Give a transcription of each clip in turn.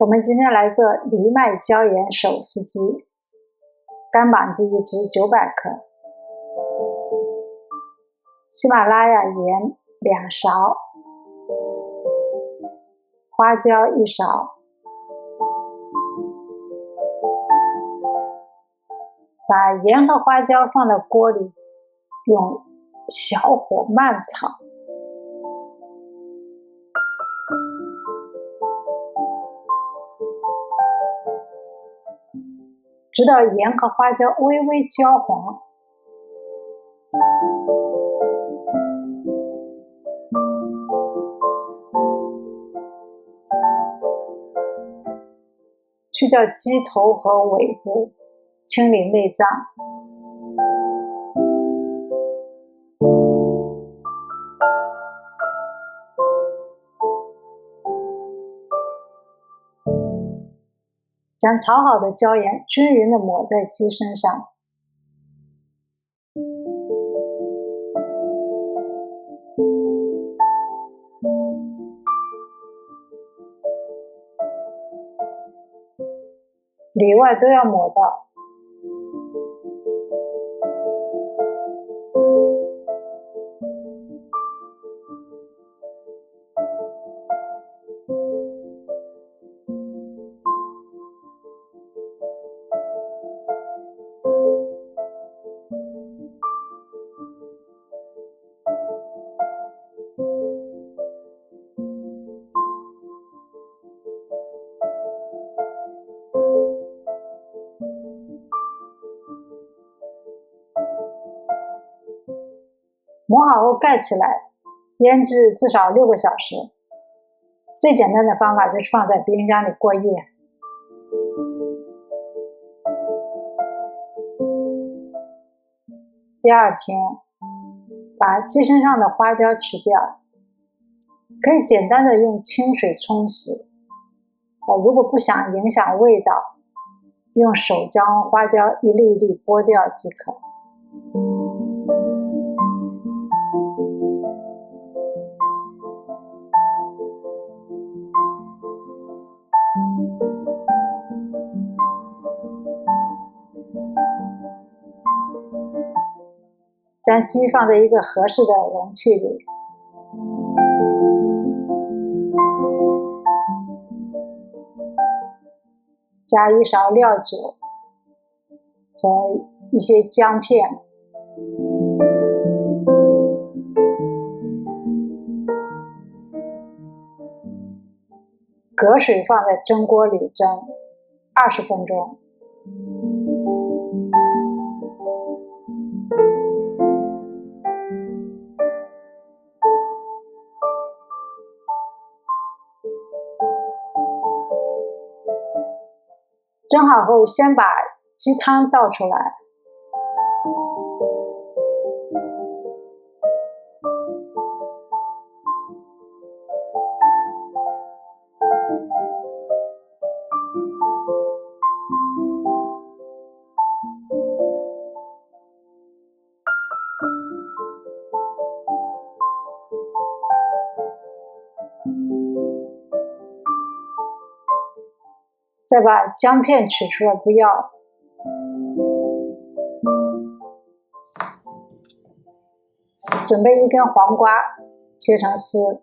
我们今天来做藜麦椒盐手撕鸡，干膀鸡1只900克，喜马拉雅盐2勺，花椒1勺。把盐和花椒放到锅里，用小火慢炒，直到盐和花椒微微焦黄。去掉鸡头和尾部，清理内脏。将炒好的椒盐均匀地抹在鸡身上。里外都要抹到。抹好后盖起来，腌制至少6个小时。最简单的方法就是放在冰箱里过夜。第二天，把鸡身上的花椒取掉，可以简单的用清水冲洗。如果不想影响味道，用手将花椒一粒一粒剥掉即可。将鸡放在一个合适的容器里，加1勺料酒和一些姜片，隔水放在蒸锅里蒸20分钟。蒸好后，先把鸡汤倒出来，再把姜片取出来不要。准备1根黄瓜，切成丝。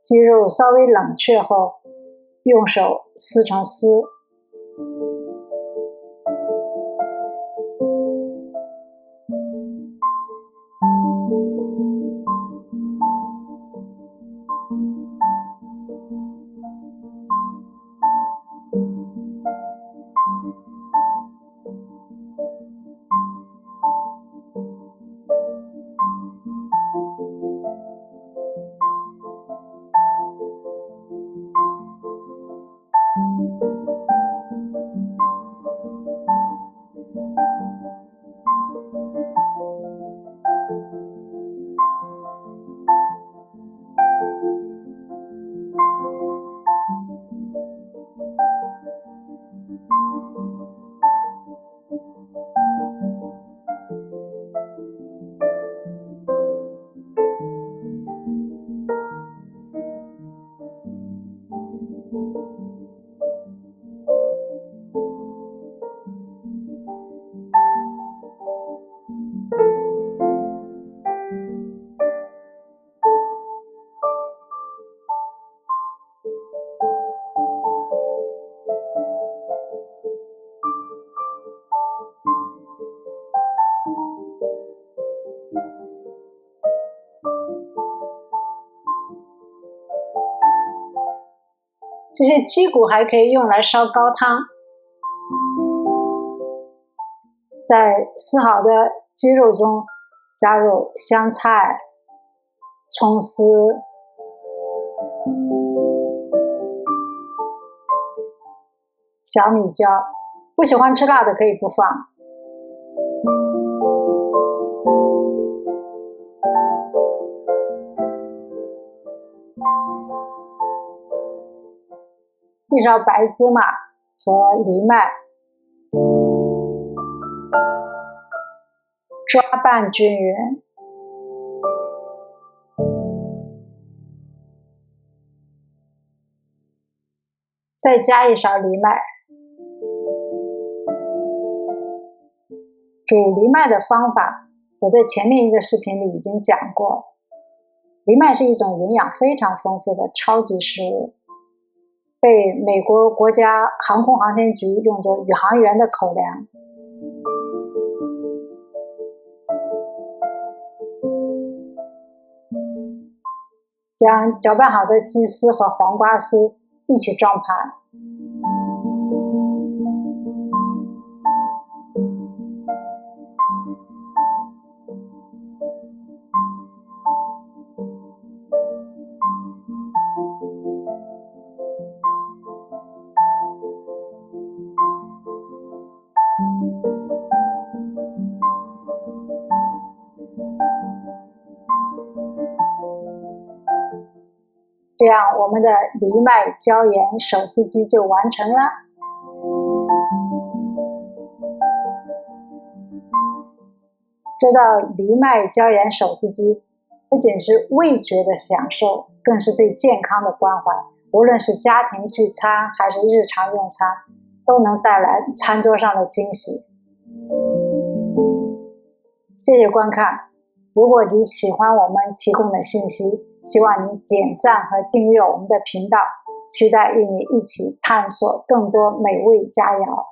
鸡肉稍微冷却后，用手撕成丝。这些鸡骨还可以用来烧高汤，在撕好的鸡肉中加入香菜、葱丝、小米椒，不喜欢吃辣的可以不放。一勺白芝麻和藜麦，抓拌均匀。再加一勺藜麦。煮藜麦的方法，我在前面一个视频里已经讲过。藜麦是一种营养非常丰富的超级食物，被美国国家航空航天局用作宇航员的口粮。将搅拌好的鸡丝和黄瓜丝一起装盘。这样我们的藜麦椒盐手撕鸡就完成了。这道藜麦椒盐手撕鸡不仅是味觉的享受，更是对健康的关怀。无论是家庭聚餐还是日常用餐，都能带来餐桌上的惊喜。谢谢观看。如果你喜欢我们提供的信息，希望你点赞和订阅我们的频道，期待与你一起探索更多美味佳肴。